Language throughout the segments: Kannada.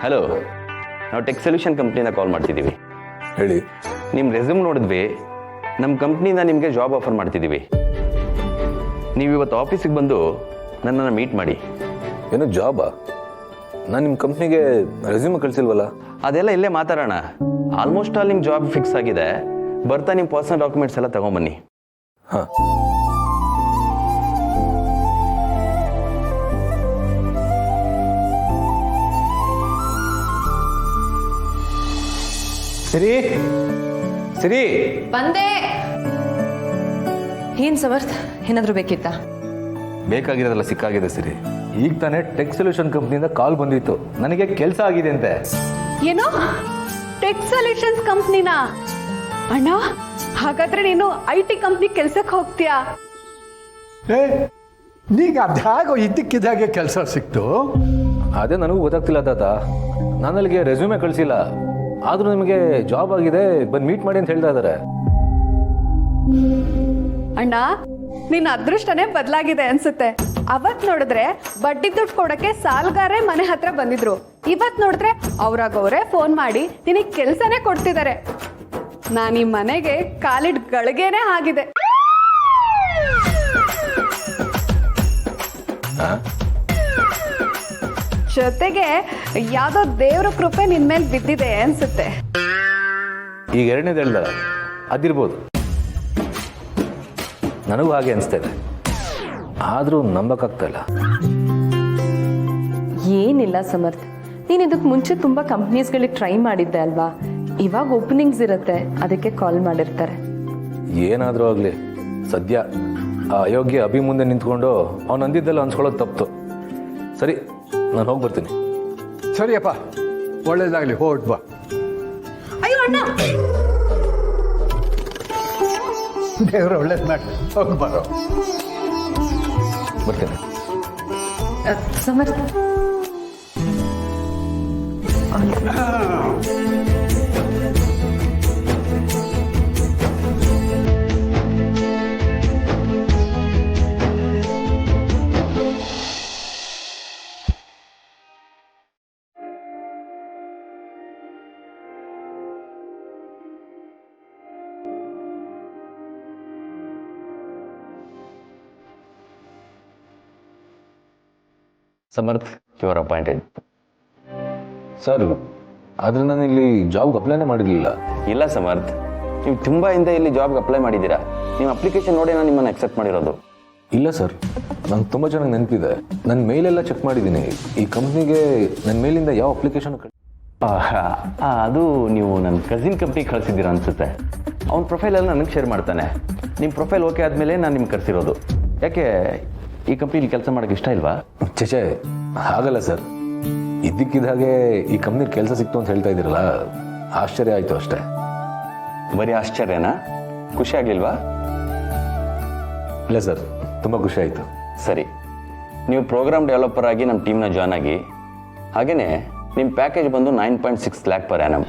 ಹಲೋ, ನಾವು ಟೆಕ್ ಸೊಲ್ಯೂಷನ್ ಕಂಪ್ನಿಯಿಂದ ಕಾಲ್ ಮಾಡ್ತಿದ್ದೀವಿ. ಹೇಳಿ. ನಿಮ್ಮ ರೆಸ್ಯೂಮ್ ನೋಡಿದ್ವಿ. ನಮ್ಮ ಕಂಪ್ನಿಯಿಂದ ನಿಮಗೆ ಜಾಬ್ ಆಫರ್ ಮಾಡ್ತಿದ್ದೀವಿ. ನೀವು ಇವತ್ತು ಆಫೀಸಿಗೆ ಬಂದು ನನ್ನನ್ನು ಮೀಟ್ ಮಾಡಿ. ಏನೋ ಜಾಬಾ? ನಾನು ನಿಮ್ಮ ಕಂಪ್ನಿಗೆ ರೆಸ್ಯೂಮ್ ಕಳಿಸಿಲ್ವಲ್ಲ. ಅದೆಲ್ಲ ಇಲ್ಲೇ ಮಾತಾಡೋಣ. ಆಲ್ಮೋಸ್ಟ್ ಆಲ್ ನಿಮ್ಮ ಜಾಬ್ ಫಿಕ್ಸ್ ಆಗಿದೆ. ಬರ್ತಾ ನಿಮ್ಮ ಪರ್ಸನಲ್ ಡಾಕ್ಯುಮೆಂಟ್ಸ್ ಎಲ್ಲ ತಗೊಂಬನ್ನಿ. ಹಾಂ. ಸಿರಿ ಸಿರಿ ಬಂದೆ. ಏನ್ ಸಮರ್ಥ್, ಏನಾದರೂ ಬೇಕಿತ್ತಾ? ಬೇಕಾಗಿರೋದೆಲ್ಲ ಸಿಕ್ಕಾಗಿದೆ ಸಿರಿ. ಈಗ ತಾನೇ ಟೆಕ್ ಸೊಲ್ಯೂಷನ್ ಕಂಪ್ನಿಯಿಂದ ಕಾಲ್ ಬಂದಿತ್ತು, ನನಗೆ ಕೆಲಸ ಆಗಿದೆ ಅಂತೆ. ಏನು, ಟೆಕ್ ಸೊಲ್ಯೂಷನ್ಸ್ ಕಂಪ್ನಿನ? ಅಣ್ಣ, ಹಾಗಾದ್ರೆ ನೀನು IT ಕಂಪ್ನಿ ಕೆಲ್ಸಕ್ಕೆ ಹೋಗ್ತೀಯಾ? ನೀಗ ಅದ್ಯಾಗೋ ಇದ್ದಕ್ಕಿದ್ದಾಗೆ ಕೆಲಸ ಸಿಕ್ತು? ಅದೇ ನನಗೂ ಗೊತ್ತಾಗ್ತಿಲ್ಲ ತಾತ. ನಾನು ಅಲ್ಲಿಗೆ ರೆಸ್ಯೂಮೇ ಕಳಿಸಿಲ್ಲ, ಆದ್ರೂ ನಿಮಗೆ ಜಾಬ್ ಆಗಿದೆ, ಬಂದು ಮೀಟ್ ಮಾಡಿ ಅಂತ ಹೇಳ್ತಾ ಇದ್ದಾರೆ. ಅಣ್ಣ, ನಿನ್ನ ಅದೃಷ್ಟನೇ ಬದಲಾಗಿದೆ ಅನ್ಸುತ್ತೆ. ಅವತ್ ನೋಡಿದ್ರೆ ಬಡ್ಡಿ ದುಡ್ಡು ಕೊಡಕ್ಕೆ ಸಾಲ್ಗಾರೇ ಮನೆ ಹತ್ರ ಬಂದಿದ್ರು. ಇವತ್ ನೋಡಿದ್ರೆ ಅವ್ರಾಗವ್ರೆ ಫೋನ್ ಮಾಡಿ ನಿನಗೆ ಕೆಲ್ಸನೇ ಕೊಡ್ತಿದ್ದಾರೆ. ನಾನು ಈ ಮನೆಗೆ ಕಾಲಿಡ್ ಗಳಿಗೆನೇ ಆಗಿದೆ. ಜೊತೆಗೆ ಯಾವ್ದೋ ದೇವ್ರ ಕೃಪೆ ನಿನ್ ಮೇಲೆ ಬಿದ್ದಿದೆ ಅನ್ಸುತ್ತೆ. ಈಗ ಎರಡನೇದು ಹೇಳ್ದಾರ, ಅದಿರ್ಬೋದು. ನನಗೂ ಹಾಗೆ ಅನಿಸ್ತಾ ಇದೆ, ಆದರೂ ನಂಬಕ್ಕಾಗ್ತಾ ಇಲ್ಲ. ಏನಿಲ್ಲ ಸಮರ್ಥ್, ನೀನು ಇದಕ್ಕೆ ಮುಂಚೆ ತುಂಬ ಕಂಪ್ನೀಸ್ಗಳಿಗೆ ಟ್ರೈ ಮಾಡಿದ್ದೆ ಅಲ್ವಾ? ಇವಾಗ ಓಪನಿಂಗ್ಸ್ ಇರುತ್ತೆ, ಅದಕ್ಕೆ ಕಾಲ್ ಮಾಡಿರ್ತಾರೆ. ಏನಾದರೂ ಆಗಲಿ, ಸದ್ಯ ಆ ಅಯೋಗ್ಯ ಅಭಿ ಮುಂದೆ ನಿಂತ್ಕೊಂಡು ಅವ್ನು ಅಂದಿದ್ದೆಲ್ಲ ಅನ್ಸ್ಕೊಳ್ಳೋದು ತಪ್ಪು. ಸರಿ, ನಾನು ಹೋಗಿ ಬರ್ತೀನಿ. ಸರಿಯಪ್ಪ, ಒಳ್ಳೇದಾಗ್ಲಿ, ಹೊರಟ್ ಬಾ. ಅಯ್ಯೋ ಅಣ್ಣ, ದೇವ್ರ ಒಳ್ಳೇದು ಮಾಡಿ ಹೋಗಿ ಬರೋ. ಬರ್ತೀನಿ. Samarth, Samarth, you are appointed. Sir, ಆದರೆ ನಾನು ಇಲ್ಲಿ ಜಾಬ್ಗೆ ಅಪ್ಲೈನೇ ಮಾಡಿರಲಿಲ್ಲ. ಇಲ್ಲ ಸಮರ್ಥ್, ನೀವು ತುಂಬ ಹಿಂದೆ ಇಲ್ಲಿ ಜಾಬ್ಗೆ ಅಪ್ಲೈ ಮಾಡಿದ್ದೀರಾ. ನಿಮ್ಮ ಅಪ್ಲಿಕೇಶನ್ ನೋಡಿ ನಾನು ನಿಮ್ಮನ್ನು ಅಕ್ಸೆಪ್ಟ್ ಮಾಡಿರೋದು. ಇಲ್ಲ ಸರ್, ನಂಗೆ ತುಂಬ ಚೆನ್ನಾಗಿ ನೆನಪಿದೆ. ನನ್ನ ಮೇಲೆಲ್ಲ ಚೆಕ್ ಮಾಡಿದ್ದೀನಿ. ಈ ಕಂಪ್ನಿಗೆ ನನ್ನ ಮೇಲಿಂದ ಯಾವ ಅಪ್ಲಿಕೇಶನ್ ಅದು ನೀವು ನನ್ನ ಕಸಿನ್ ಕಂಪ್ನಿಗೆ ಕಳಿಸಿದ್ದೀರಾ ಅನಿಸುತ್ತೆ. ಅವ್ನ ಪ್ರೊಫೈಲೆಲ್ಲ ನನಗೆ ಶೇರ್ ಮಾಡ್ತಾನೆ. ನಿಮ್ಮ ಪ್ರೊಫೈಲ್ ಓಕೆ ಆದಮೇಲೆ ನಾನು ನಿಮ್ಗೆ ಕರೆಸಿರೋದು. ಯಾಕೆ ಈ ಕಂಪ್ನಿಲಿ ಕೆಲಸ ಮಾಡೋಕ್ಕೆ ಇಷ್ಟ ಇಲ್ವಾ? ಚೇಚೆ, ಹಾಗಲ್ಲ ಸರ್. ಇದ್ದಕ್ಕಿದ್ದ ಹಾಗೆ ಈ ಕಂಪ್ನಿಲಿ ಕೆಲಸ ಸಿಕ್ತು ಅಂತ ಹೇಳ್ತಾ ಇದ್ದೀರಲ್ಲ, ಆಶ್ಚರ್ಯ ಆಯಿತು ಅಷ್ಟೇ. ಬರೀ ಆಶ್ಚರ್ಯನಾ? ಖುಷಿ ಆಗಲಿಲ್ವಾ? ಇಲ್ಲ ಸರ್, ತುಂಬ ಖುಷಿ ಆಯಿತು. ಸರಿ, ನೀವು ಪ್ರೋಗ್ರಾಮ್ ಡೆವಲಪರ್ ಆಗಿ ನಮ್ಮ ಟೀಮ್ನ ಜಾಯ್ನ್ ಆಗಿ, ಹಾಗೆಯೇ ನಿಮ್ಮ ಪ್ಯಾಕೇಜ್ ಬಂದು 9.6 lakh per annum.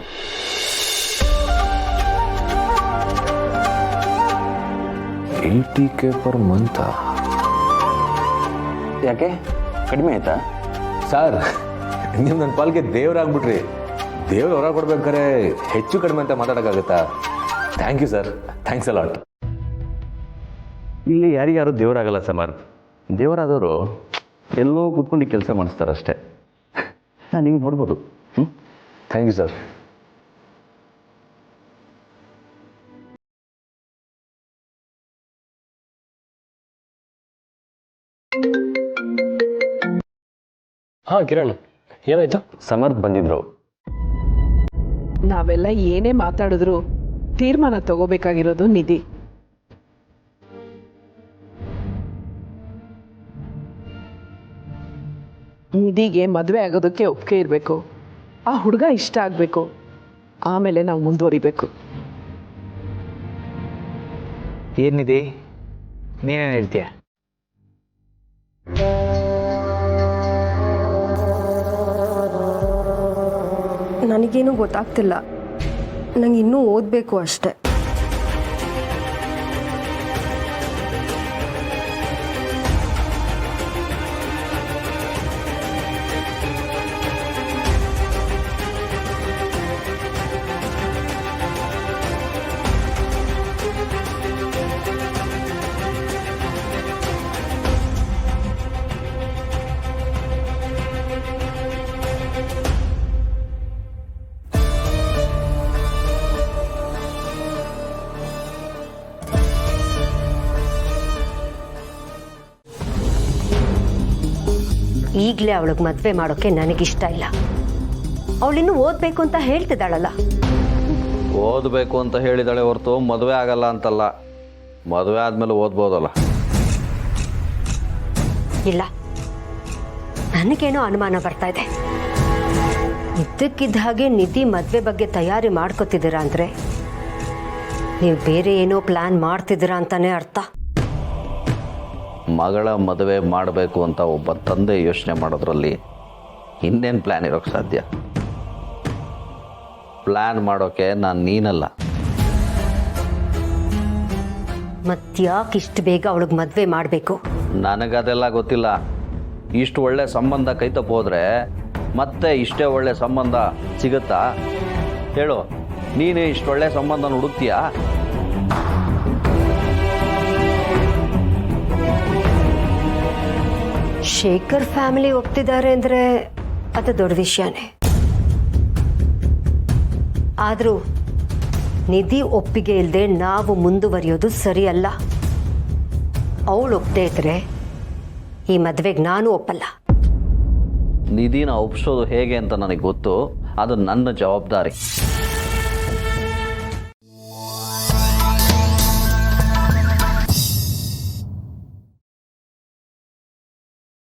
$80K per month? ಯಾಕೆ, ಕಡಿಮೆ ಆಯ್ತಾ? ಸರ್, ನೀವು ನನ್ನ ಪಾಲ್ಗೆ ದೇವರಾಗ್ಬಿಟ್ರಿ. ದೇವ್ರು ಹೊರ ಕೊಡ್ಬೇಕಾದ್ರೆ ಹೆಚ್ಚು ಕಡಿಮೆ ಅಂತ ಮಾತಾಡೋಕ್ಕಾಗತ್ತಾ? Thank you sir, thanks a lot. ಇಲ್ಲಿ ಯಾರಿಗಾರು ದೇವರಾಗಲ್ಲ ಸಮರ್ಥ್. ದೇವರಾದವರು ಎಲ್ಲೋ ಕೂತ್ಕೊಂಡು ಕೆಲಸ ಮಾಡಿಸ್ತಾರಷ್ಟೇ. ನಾನು ಹಿಂಗೆ ನೋಡ್ಬೋದು. Thank you sir. ಹಾಂ ಕಿರಣ್, ಏನಾಯ್ತು? ಸಮರ್ಥ್ ಬಂದಿದ್ರು. ನಾವೆಲ್ಲ ಏನೇ ಮಾತಾಡಿದ್ರು ತೀರ್ಮಾನ ತಗೋಬೇಕಾಗಿರೋದು ನಿಧಿ. ನಿಧಿಗೆ ಮದುವೆ ಆಗೋದಕ್ಕೆ ಒಪ್ಪಿಗೆ ಇರಬೇಕು. ಆ ಹುಡುಗ ಇಷ್ಟ ಆಗಬೇಕು. ಆಮೇಲೆ ನಾವು ಮುಂದುವರಿಬೇಕು. ಏನಿದೆ, ನೀನೇನು ಹೇಳ್ತೀಯ? ನನಗೇನು ಗೊತ್ತಾಗ್ತಿಲ್ಲ. ನಂಗೆ ಇನ್ನೂ ಓದಬೇಕು ಅಷ್ಟೆ. ಈಗಲೇ ಅವಳಿಗೆ ಮದುವೆ ಮಾಡೋಕ್ಕೆ ನನಗಿಷ್ಟ ಇಲ್ಲ. ಅವಳಿನ್ನೂ ಓದಬೇಕು ಅಂತ ಹೇಳ್ತಿದ್ದಾಳಲ್ಲ. ಓದಬೇಕು ಅಂತ ಹೇಳಿದಾಳೆ ಹೊರತು ಮದುವೆ ಆಗಲ್ಲ ಅಂತಲ್ಲ. ಮದುವೆ ಆದಮೇಲೆ ಓದ್ಬೋದಲ್ಲ. ಇಲ್ಲ, ನನಗೇನೋ ಅನುಮಾನ ಬರ್ತಾ ಇದೆ. ಇದ್ದಕ್ಕಿದ್ದ ಹಾಗೆ ನಿಧಿ ಮದುವೆ ಬಗ್ಗೆ ತಯಾರಿ ಮಾಡ್ಕೋತಿದ್ದೀರಾ ಅಂದರೆ ನೀವು ಬೇರೆ ಏನೋ ಪ್ಲ್ಯಾನ್ ಮಾಡ್ತಿದ್ದೀರಾ ಅಂತಾನೆ ಅರ್ಥ. ಮಗಳ ಮದುವೆ ಮಾಡಬೇಕು ಅಂತ ಒಬ್ಬ ತಂದೆ ಯೋಚನೆ ಮಾಡೋದ್ರಲ್ಲಿ ಇನ್ನೇನು ಪ್ಲ್ಯಾನ್ ಇರೋಕ್ಕೆ ಸಾಧ್ಯ? ಪ್ಲ್ಯಾನ್ ಮಾಡೋಕ್ಕೆ ನಾನು ನೀನಲ್ಲ. ಮತ್ತ್ಯಾಕೆ ಇಷ್ಟು ಬೇಗ ಅವಳಿಗೆ ಮದುವೆ ಮಾಡಬೇಕು? ನನಗದೆಲ್ಲ ಗೊತ್ತಿಲ್ಲ. ಇಷ್ಟು ಒಳ್ಳೆ ಸಂಬಂಧ ಕೈತಪ್ಪ ಹೋದರೆ ಮತ್ತೆ ಇಷ್ಟೇ ಒಳ್ಳೆ ಸಂಬಂಧ ಸಿಗುತ್ತಾ ಹೇಳು? ನೀನು ಇಷ್ಟು ಒಳ್ಳೆ ಸಂಬಂಧನ ಹುಡುಕ್ತೀಯಾ? ಶೇಖರ್ ಫ್ಯಾಮಿಲಿ ಒಪ್ತಿದ್ದಾರೆ ಅಂದರೆ ಅದು ದೊಡ್ಡ ವಿಷಯನೇ. ಆದರೂ ನಿಧಿ ಒಪ್ಪಿಗೆ ಇಲ್ಲದೆ ನಾವು ಮುಂದುವರಿಯೋದು ಸರಿಯಲ್ಲ. ಅವಳು ಒಪ್ಪದೇ ಇದ್ರೆ ಈ ಮದುವೆಗೆ ನಾನು ಒಪ್ಪಲ್ಲ. ನಿಧಿನ ಒಪ್ಸೋದು ಹೇಗೆ ಅಂತ ನನಗೆ ಗೊತ್ತು. ಅದು ನನ್ನ ಜವಾಬ್ದಾರಿ.